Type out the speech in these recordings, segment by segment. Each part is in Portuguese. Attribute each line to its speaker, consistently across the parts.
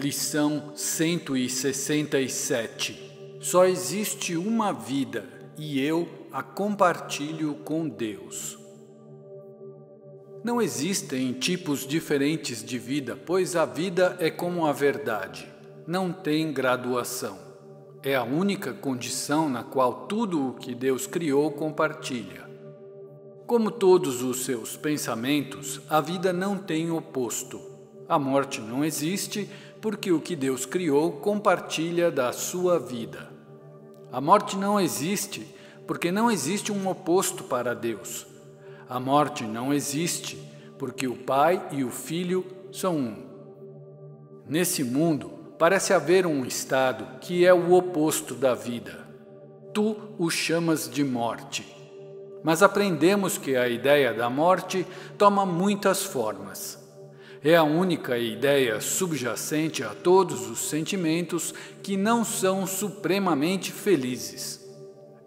Speaker 1: Lição 167. Só existe uma vida e eu a compartilho com Deus. Não existem tipos diferentes de vida, pois a vida é como a verdade. Não tem graduação. É a única condição na qual tudo o que Deus criou compartilha. Como todos os seus pensamentos, a vida não tem oposto. A morte não existe, porque o que Deus criou compartilha da sua vida. A morte não existe, porque não existe um oposto para Deus. A morte não existe, porque o Pai e o Filho são um. Nesse mundo, parece haver um estado que é o oposto da vida. Tu o chamas de morte. Mas aprendemos que a ideia da morte toma muitas formas. É a única ideia subjacente a todos os sentimentos que não são supremamente felizes.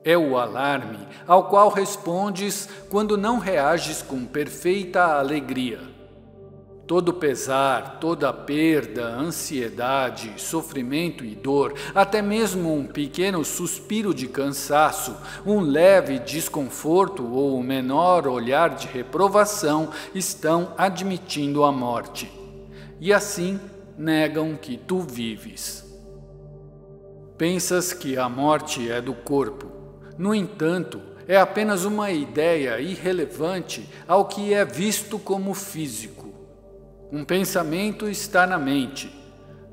Speaker 1: É o alarme ao qual respondes quando não reages com perfeita alegria. Todo pesar, toda perda, ansiedade, sofrimento e dor, até mesmo um pequeno suspiro de cansaço, um leve desconforto ou um menor olhar de reprovação estão admitindo a morte. E assim negam que tu vives. Pensas que a morte é do corpo. No entanto, é apenas uma ideia irrelevante ao que é visto como físico. Um pensamento está na mente.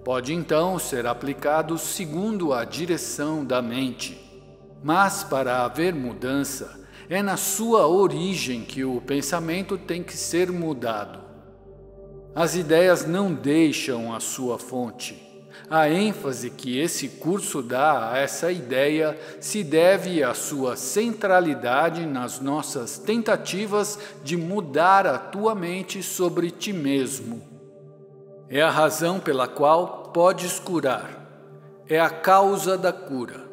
Speaker 1: Pode então ser aplicado segundo a direção da mente. Mas para haver mudança, é na sua origem que o pensamento tem que ser mudado. As ideias não deixam a sua fonte. A ênfase que esse curso dá a essa ideia se deve à sua centralidade nas nossas tentativas de mudar a tua mente sobre ti mesmo. É a razão pela qual podes curar. É a causa da cura.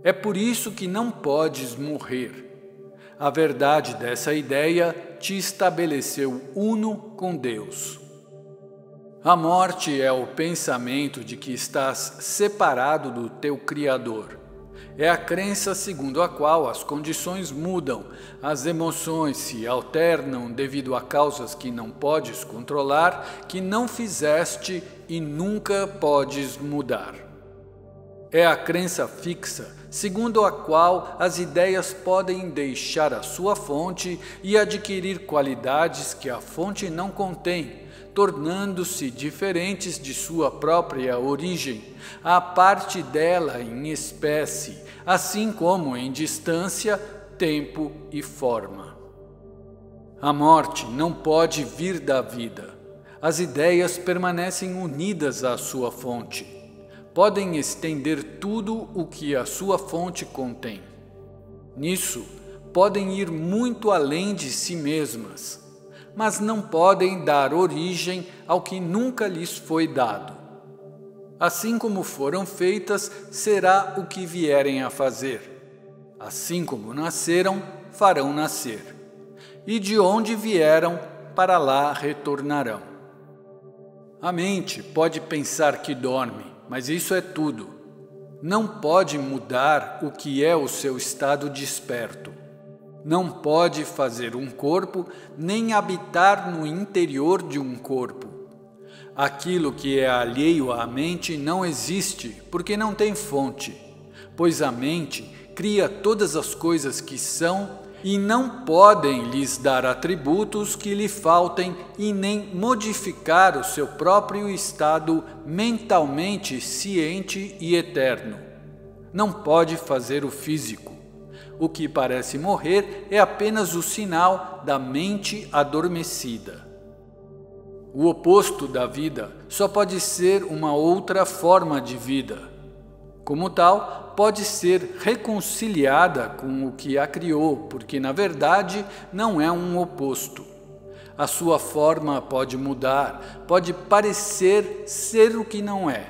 Speaker 1: É por isso que não podes morrer. A verdade dessa ideia te estabeleceu uno com Deus. A morte é o pensamento de que estás separado do teu Criador. É a crença segundo a qual as condições mudam, as emoções se alternam devido a causas que não podes controlar, que não fizeste e nunca podes mudar. É a crença fixa, segundo a qual as ideias podem deixar a sua fonte e adquirir qualidades que a fonte não contém, tornando-se diferentes de sua própria origem, a parte dela em espécie, assim como em distância, tempo e forma. A morte não pode vir da vida. As ideias permanecem unidas à sua fonte. Podem estender tudo o que a sua fonte contém. Nisso, podem ir muito além de si mesmas, mas não podem dar origem ao que nunca lhes foi dado. Assim como foram feitas, será o que vierem a fazer. Assim como nasceram, farão nascer. E de onde vieram, para lá retornarão. A mente pode pensar que dorme, mas isso é tudo. Não pode mudar o que é o seu estado desperto. Não pode fazer um corpo, nem habitar no interior de um corpo. Aquilo que é alheio à mente não existe, porque não tem fonte, pois a mente cria todas as coisas que são e não podem lhes dar atributos que lhe faltem e nem modificar o seu próprio estado mentalmente ciente e eterno. Não pode fazer o físico. O que parece morrer é apenas o sinal da mente adormecida. O oposto da vida só pode ser uma outra forma de vida. Como tal, pode ser reconciliada com o que a criou, porque na verdade não é um oposto. A sua forma pode mudar, pode parecer ser o que não é,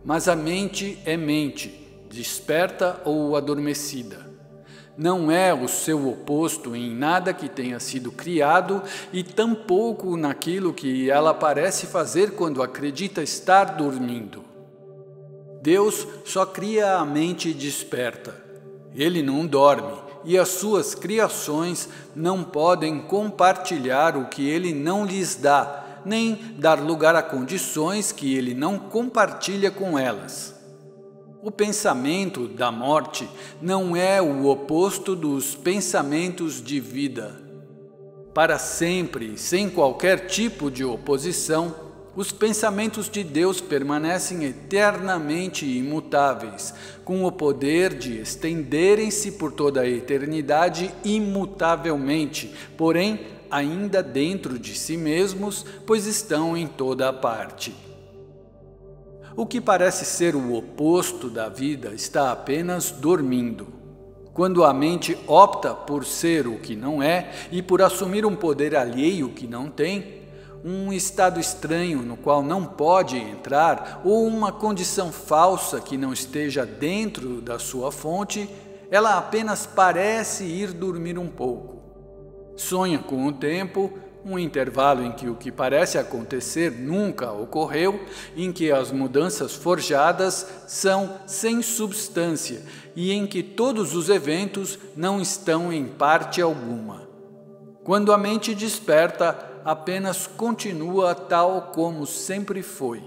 Speaker 1: mas a mente é mente, desperta ou adormecida. Não é o seu oposto em nada que tenha sido criado e tampouco naquilo que ela parece fazer quando acredita estar dormindo. Deus só cria a mente desperta. Ele não dorme e as suas criações não podem compartilhar o que ele não lhes dá, nem dar lugar a condições que ele não compartilha com elas. O pensamento da morte não é o oposto dos pensamentos de vida. Para sempre, sem qualquer tipo de oposição, os pensamentos de Deus permanecem eternamente imutáveis, com o poder de estenderem-se por toda a eternidade imutavelmente, porém ainda dentro de si mesmos, pois estão em toda a parte. O que parece ser o oposto da vida está apenas dormindo. Quando a mente opta por ser o que não é e por assumir um poder alheio que não tem, um estado estranho no qual não pode entrar ou uma condição falsa que não esteja dentro da sua fonte, ela apenas parece ir dormir um pouco. Sonha com o tempo, um intervalo em que o que parece acontecer nunca ocorreu, em que as mudanças forjadas são sem substância e em que todos os eventos não estão em parte alguma. Quando a mente desperta, apenas continua tal como sempre foi.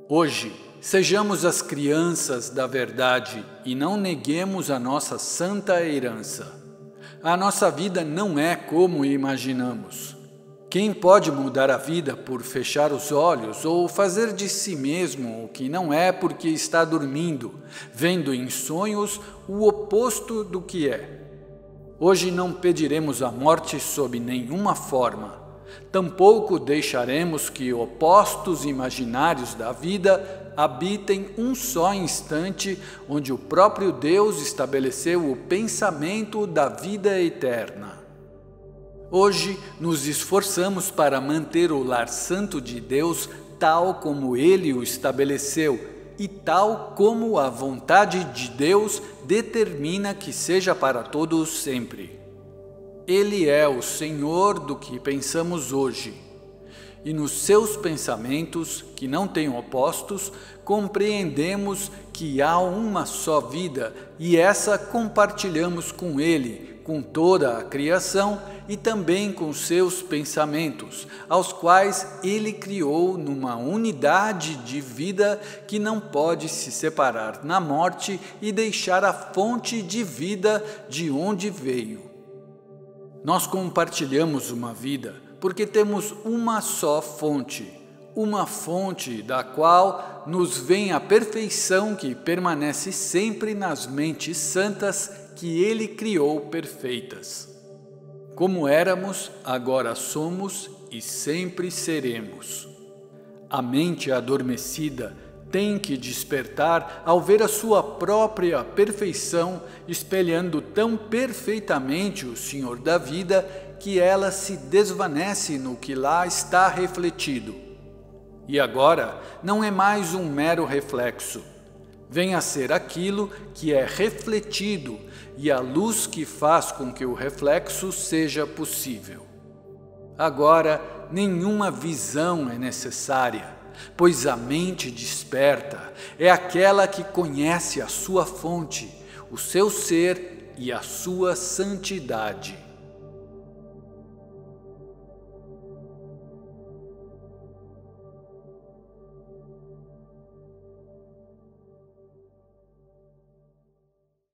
Speaker 1: Hoje, sejamos as crianças da verdade e não neguemos a nossa santa herança. A nossa vida não é como imaginamos. Quem pode mudar a vida por fechar os olhos ou fazer de si mesmo o que não é porque está dormindo, vendo em sonhos o oposto do que é? Hoje não pediremos a morte sob nenhuma forma. Tampouco deixaremos que opostos imaginários da vida habitem um só instante onde o próprio Deus estabeleceu o pensamento da vida eterna. Hoje nos esforçamos para manter o lar santo de Deus tal como Ele o estabeleceu e tal como a vontade de Deus determina que seja para todos sempre. Ele é o Senhor do que pensamos hoje. E nos seus pensamentos, que não têm opostos, compreendemos que há uma só vida e essa compartilhamos com Ele, com toda a criação e também com seus pensamentos, aos quais Ele criou numa unidade de vida que não pode se separar na morte e deixar a fonte de vida de onde veio. Nós compartilhamos uma vida porque temos uma só fonte, uma fonte da qual nos vem a perfeição que permanece sempre nas mentes santas que Ele criou perfeitas. Como éramos, agora somos e sempre seremos. A mente adormecida tem que despertar ao ver a sua própria perfeição espelhando tão perfeitamente o Senhor da vida que ela se desvanece no que lá está refletido. E agora não é mais um mero reflexo. Vem a ser aquilo que é refletido e a luz que faz com que o reflexo seja possível. Agora nenhuma visão é necessária, pois a mente desperta é aquela que conhece a sua fonte, o seu ser e a sua santidade.